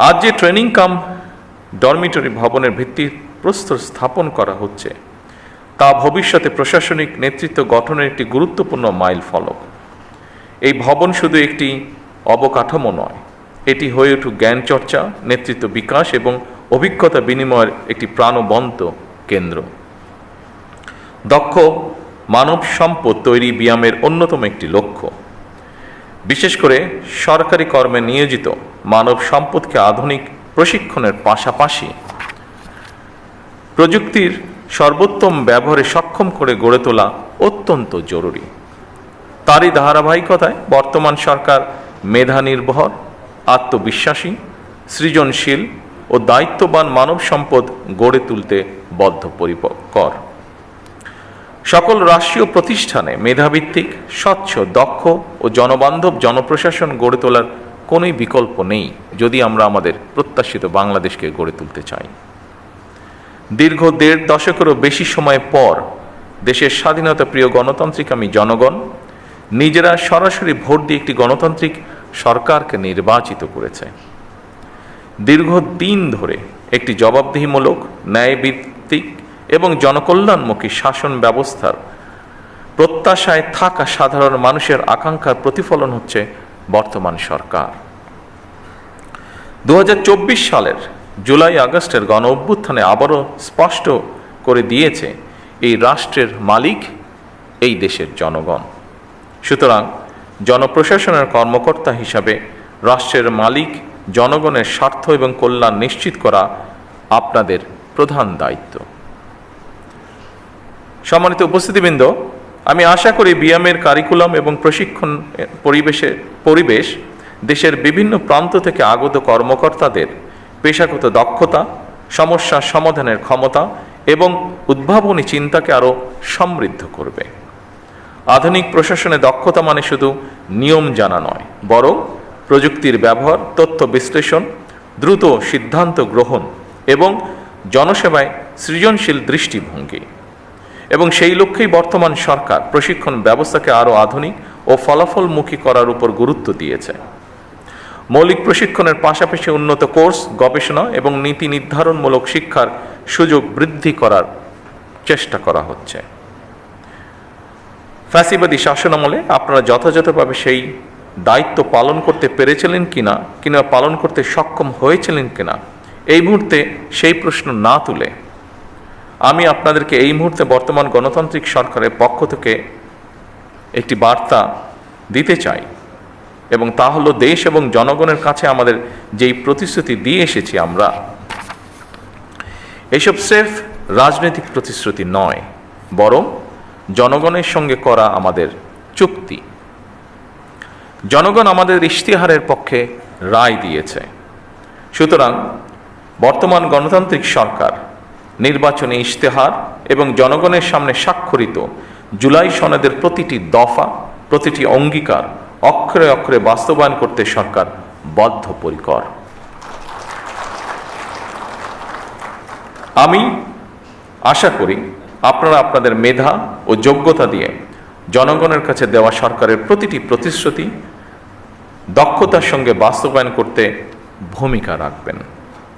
আজ যে ট্রেনিং কাম ডরমিটরি ভবনের ভিত্তিপ্রস্তর স্থাপন করা হচ্ছে তা ভবিষ্যতে প্রশাসনিক নেতৃত্ব গঠনের একটি গুরুত্বপূর্ণ মাইল ফলক। এই ভবন শুধু একটি অবকাঠামো নয়, এটি হয়ে উঠুক জ্ঞান চর্চা, নেতৃত্ব বিকাশ এবং অভিজ্ঞতা বিনিময়ের একটি প্রাণবন্ত কেন্দ্র। দক্ষ মানব সম্পদ তৈরি বিয়ামের অন্যতম একটি লক্ষ্য। বিশেষ করে সরকারি কর্মে নিয়োজিত মানব সম্পদকে আধুনিক প্রশিক্ষণের পাশাপাশি প্রযুক্তির সর্বোত্তম ব্যবহারে সক্ষম করে গড়ে তোলা অত্যন্ত জরুরি। তারই ধারাবাহিকতায় বর্তমান সরকার মেধা নির্ভর, আত্মবিশ্বাসী, সৃজনশীল ও দায়িত্ববান মানব সম্পদ গড়ে তুলতে বদ্ধপরিকর। সকল রাষ্ট্রীয় প্রতিষ্ঠানে মেধাভিত্তিক, স্বচ্ছ, দক্ষ ও জনবান্ধব জনপ্রশাসন গড়ে তোলার কোনোই বিকল্প নেই যদি আমরা আমাদের প্রত্যাশিত বাংলাদেশকে গড়ে তুলতে চাই। দীর্ঘ 1.5 দশকেরও বেশি সময় পর দেশের স্বাধীনতা প্রিয় গণতান্ত্রিকামী জনগণ নিজেরা সরাসরি ভোট দিয়ে একটি গণতান্ত্রিক সরকারকে নির্বাচিত করেছে। দীর্ঘদিন ধরে একটি জবাবদিহিমূলক, ন্যায়ভিত্তিক এবং জনকল্যাণমুখী শাসন ব্যবস্থার প্রত্যাশায় থাকা সাধারণ মানুষের আকাঙ্ক্ষার প্রতিফলন হচ্ছে বর্তমান সরকার। 2024 সালের জুলাই আগস্টের গণ অভ্যুত্থানে আবারও স্পষ্ট করে দিয়েছে এই রাষ্ট্রের মালিক এই দেশের জনগণ। সুতরাং জনপ্রশাসনের কর্মকর্তা হিসাবে রাষ্ট্রের মালিক জনগণের স্বার্থ এবং কল্যাণ নিশ্চিত করা আপনাদের প্রধান দায়িত্ব। সম্মানিত উপস্থিতিবৃন্দ, আমি আশা করি বিয়ামের কারিকুলাম এবং প্রশিক্ষণ পরিবেশ দেশের বিভিন্ন প্রান্ত থেকে আগত কর্মকর্তাদের পেশাগত দক্ষতা, সমস্যা সমাধানের ক্ষমতা এবং উদ্ভাবনী চিন্তাকে আরও সমৃদ্ধ করবে। আধুনিক প্রশাসনে দক্ষতা মানে শুধু নিয়ম জানা নয়, বরং প্রযুক্তির ব্যবহার, তথ্য বিশ্লেষণ, দ্রুত সিদ্ধান্ত গ্রহণ এবং জনসেবায় সৃজনশীল দৃষ্টিভঙ্গি। এবং সেই লক্ষ্যেই বর্তমান সরকার প্রশিক্ষণ ব্যবস্থাকে আরও আধুনিক ও ফলাফলমুখী করার উপর গুরুত্ব দিয়েছে। মৌলিক প্রশিক্ষণের পাশাপাশি উন্নত কোর্স, গবেষণা এবং নীতি নির্ধারণমূলক শিক্ষার সুযোগ বৃদ্ধি করার চেষ্টা করা হচ্ছে। ফ্যাসিবাদী শাসনামলে আপনারা যথাযথভাবে সেই দায়িত্ব পালন করতে পেরেছিলেন কিংবা পালন করতে সক্ষম হয়েছিলেন কিনা, এই মুহূর্তে সেই প্রশ্ন না তুলে আমি আপনাদেরকে এই মুহূর্তে বর্তমান গণতান্ত্রিক সরকারের পক্ষ থেকে একটি বার্তা দিতে চাই, এবং তা হলো দেশ এবং জনগণের কাছে আমাদের যেই প্রতিশ্রুতি দিয়ে এসেছি আমরা, এসব স্রেফ রাজনৈতিক প্রতিশ্রুতি নয়, বরং জনগণের সঙ্গে করা আমাদের চুক্তি। জনগণ আমাদের ইশতেহারের পক্ষে রায় দিয়েছে। সুতরাং বর্তমান গণতান্ত্রিক সরকার নির্বাচনী ইশতেহার এবং জনগণের সামনে স্বাক্ষরিত জুলাই সনদের প্রতিটি দফা, প্রতিটি অঙ্গীকার অক্ষরে অক্ষরে বাস্তবায়ন করতে সরকার বদ্ধপরিকর। আমি আশা করি আপনারা আপনাদের মেধা ও যোগ্যতা দিয়ে জনগণের কাছে দেওয়া সরকারের প্রতিটি প্রতিশ্রুতি দক্ষতার সঙ্গে বাস্তবায়ন করতে ভূমিকা রাখবেন।